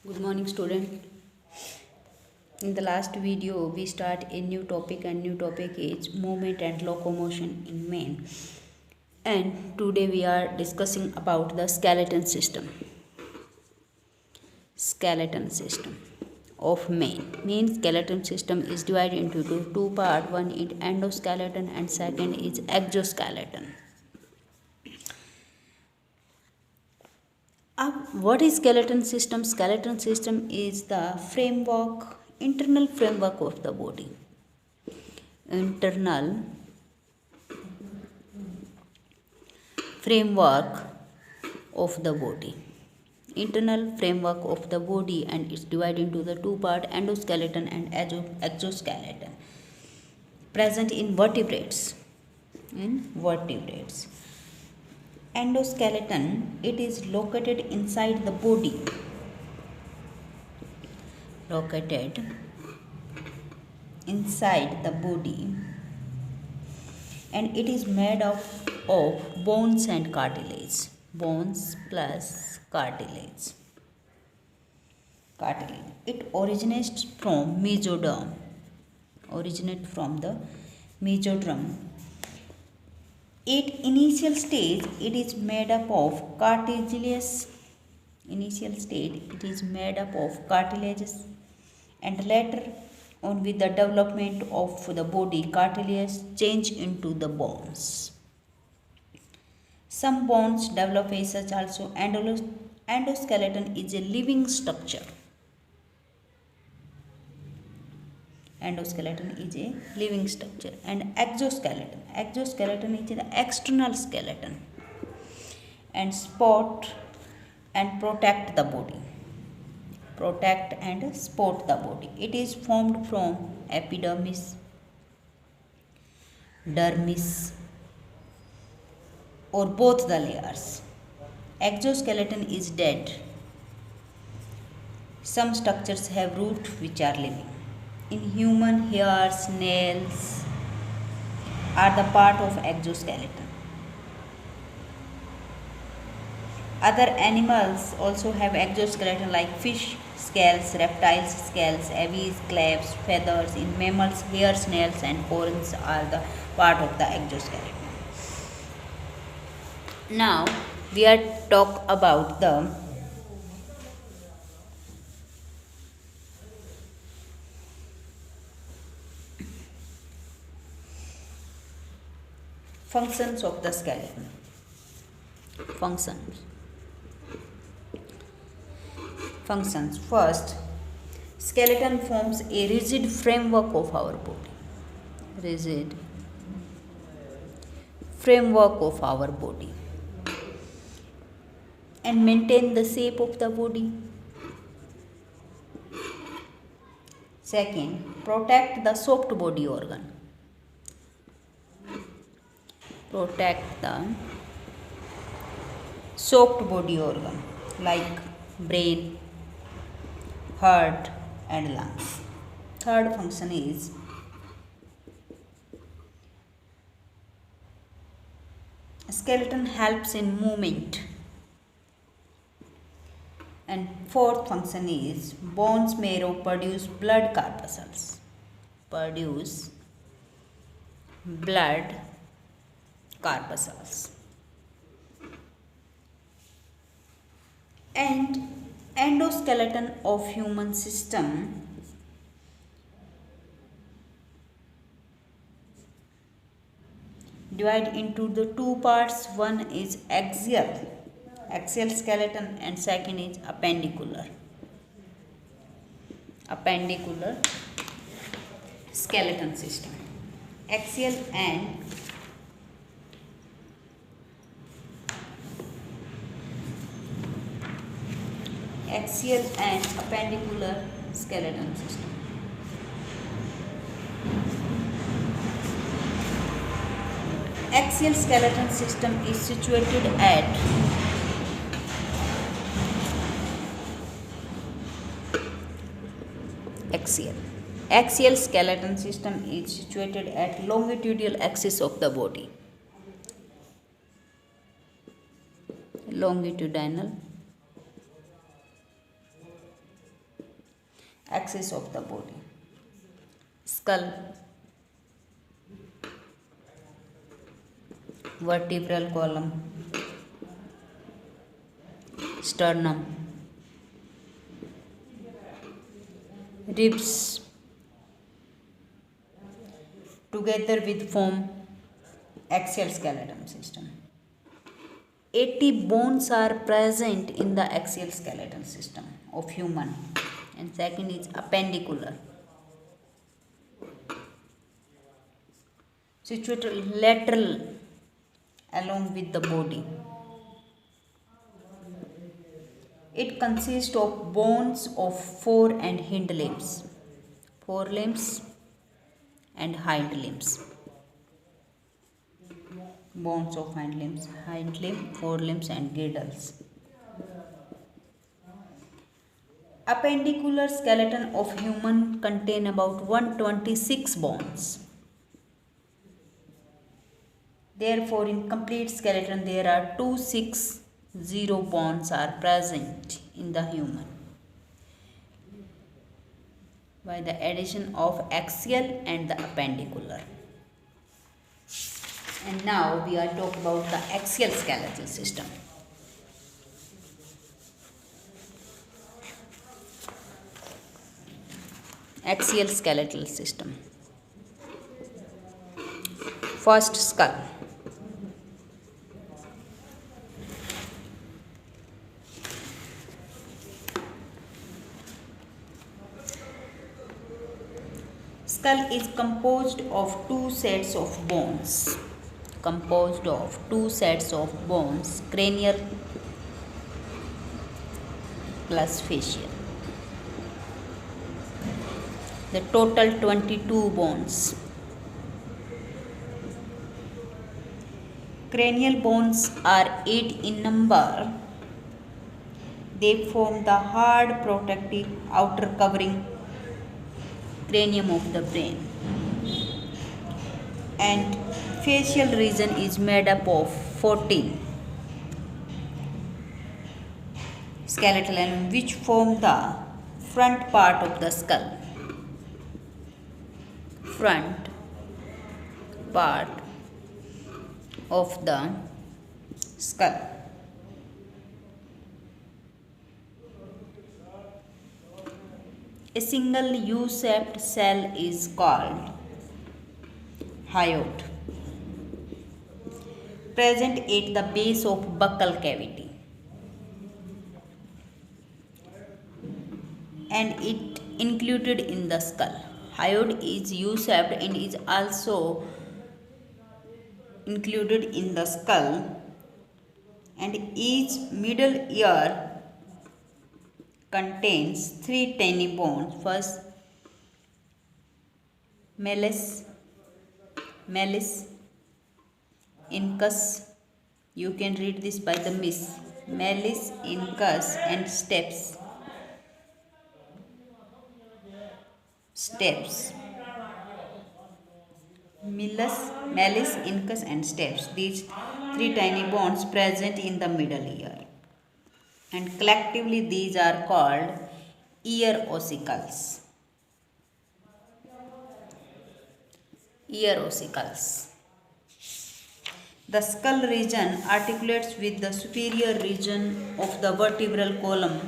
Good morning, student. In the last video, we start a new topic, and new topic is movement and locomotion in man. And today we are discussing about the skeleton system. Skeleton system of man. Main skeleton system is divided into two parts. One is endoskeleton and second is exoskeleton. What is skeleton system? Skeleton system is the framework, internal framework of the body. Internal framework of the body. Internal framework of the body, and it's divided into the two parts, endoskeleton and exoskeleton. Present in vertebrates. Endoskeleton, it is located inside the body. Located inside the body, and it is made up of bones and cartilage. Bones plus cartilage. It originates from mesoderm. At initial stage, it is made up of cartilages. And later on, with the development of the body, cartilage change into the bones. Some bones develop as such also. Endoskeleton is a living structure. And exoskeleton is the external skeleton and support and protect the body. It is formed from epidermis, dermis, or both the layers. Exoskeleton is dead. Some structures have roots which are living. In human, hairs, nails are the part of exoskeleton. Other animals also have exoskeleton, like fish scales, reptiles scales, aves, claws, feathers. In mammals, hairs, nails and horns are the part of the exoskeleton. Now we are talk about the functions of the skeleton. Functions. First, skeleton forms a rigid framework of our body. And maintain the shape of the body. Second, protect the soft body organ. Like brain, heart and lungs. Third function is skeleton helps in movement. And fourth function is bones marrow produce blood corpuscles. And endoskeleton of human system divide into the two parts. One is axial skeleton and second is appendicular skeleton system. Axial and appendicular skeleton system. Axial skeleton system is situated at Axial skeleton system is situated at longitudinal axis of the body. axis of the body: skull, vertebral column, sternum, ribs, together with form axial skeleton system. 80 bones are present in the axial skeleton system of human, and second is appendicular, situated lateral along with the body. It consists of bones of fore and hind limbs, forelimbs and hind limbs. Bones of hind limb, forelimbs and girdles. Appendicular skeleton of human contain about 126 bones. Therefore, in complete skeleton there are 260 bones are present in the human by the addition of axial and the appendicular. And now we are talking about the axial skeletal system. Axial skeletal system. First, skull. Skull is composed of two sets of bones. Cranial plus facial. The total 22 bones. Cranial bones are 8 in number. They form the hard protective outer covering cranium of the brain, and facial region is made up of 14 skeletal elements which form the front part of the skull. Front part of the skull. A single U-shaped cell is called hyoid, present at the base of buccal cavity, and it included in the skull. Hyoid is U-shaped and is also included in the skull, and each middle ear contains 3 tiny bones. First, malleus, incus. You can read this by the miss. Malleus, incus and steps. Malleus, incus and steps. These 3 tiny bones present in the middle ear, and collectively these are called ear ossicles. The skull region articulates with the superior region of the vertebral column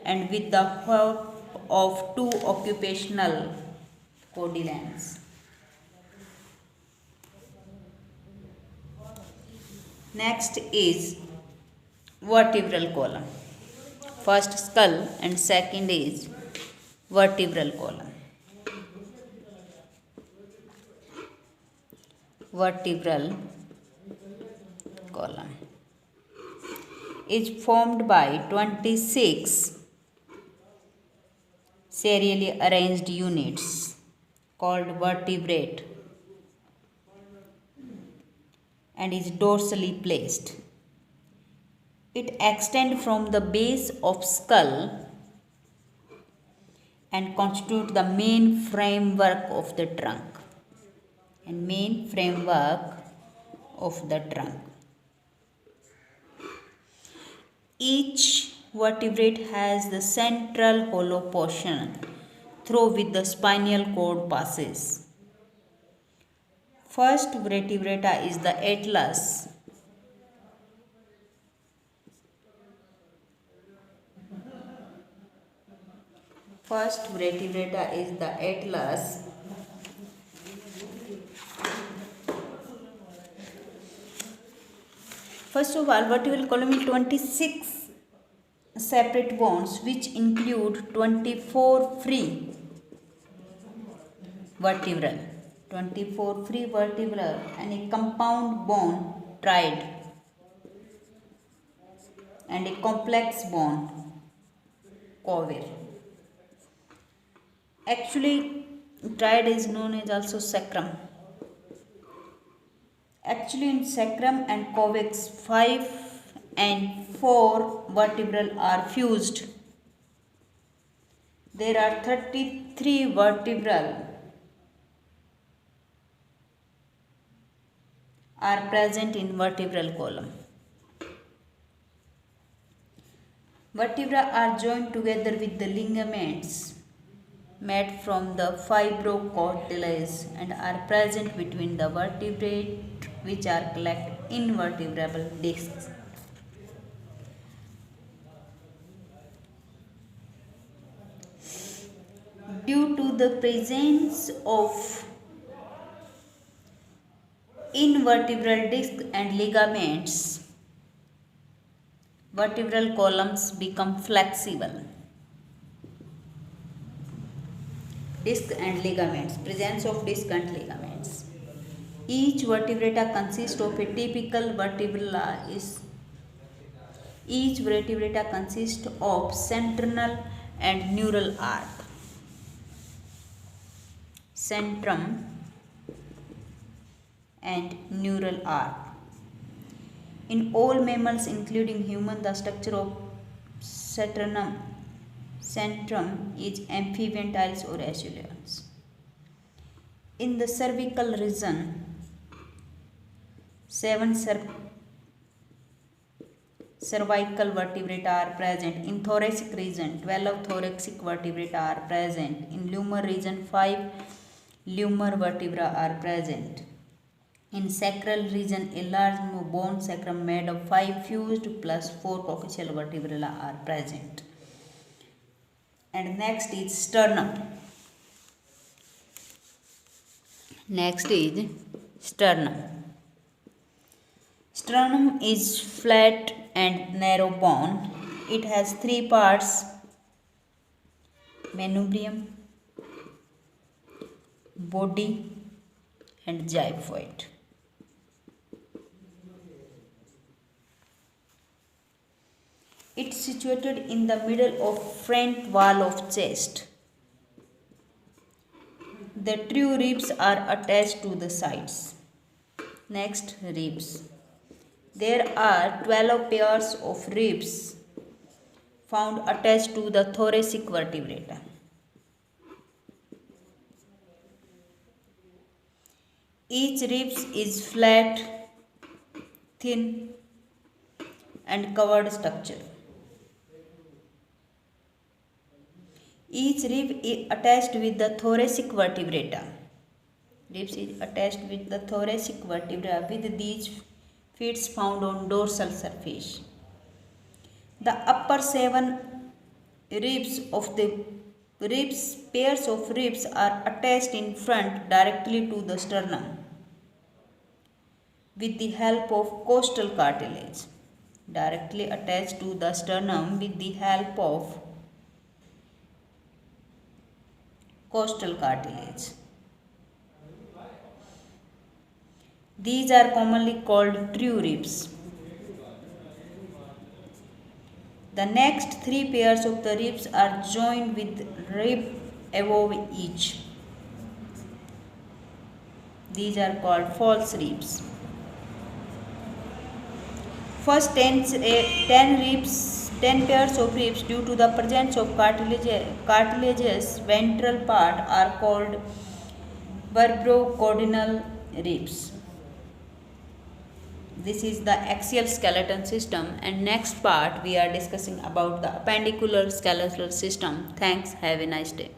and with the help of 2 occipital cordylines. Next is vertebral column. First skull and second is vertebral column. Vertebral column is formed by 26 serially arranged units called vertebrate and is dorsally placed. It extends from the base of skull and constitute the main framework of the trunk. Each vertebrate has the central hollow portion through which the spinal cord passes. First vertebrata is the atlas. First vertebrata is the atlas. First of all, vertebral column is 26 separate bones which include 24 free vertebral, 24 free vertebral and a compound bone triad and a complex bone cover. Actually, triad is known as also sacrum. Actually, in sacrum and covex, 5 and 4 vertebral are fused. There are 33 vertebral are present in vertebral column. Vertebrae are joined together with the ligaments made from the fibrocartilage and are present between the vertebrae which are collected in vertebral discs. Due to the presence of invertebral discs and ligaments, vertebral columns become flexible. Disc and ligaments. Presence of disc and ligaments. Each vertebrata consists of a typical vertebra each vertebrata consists of central and neural arc. Centrum and neural arc. In all mammals including human, the structure of centrum is amphibiotiles or aculeans. In the cervical region, 7 cervical vertebrata are present. In thoracic region, 12 thoracic vertebrata are present. In lumbar region, 5 lumbar vertebrae are present. In sacral region, a large bone sacrum made of 5 fused plus 4 coccygeal vertebrae are present. And next is sternum. Next is sternum. Sternum is flat and narrow bone. It has 3 parts: manubrium, body, and xiphoid. It's situated in the middle of front wall of chest. The true ribs are attached to the sides. Next, ribs. There are 12 pairs of ribs found attached to the thoracic vertebrata. Each rib is flat, thin, and covered structure. Each rib is attached with the thoracic vertebrata. Ribs is attached with the thoracic vertebra with these feet found on dorsal surface. The upper 7 ribs of the pairs of ribs are attached in front directly to the sternum with the help of costal cartilage. Directly attached to the sternum with the help of costal cartilage. These are commonly called true ribs. The next 3 pairs of the ribs are joined with rib above each. These are called false ribs. First 10 pairs of ribs due to the presence of cartilaginous ventral part are called vertebrocaudinal ribs. this is the axial skeleton system, and next part we are discussing about the appendicular skeletal system. Thanks. Have a nice day.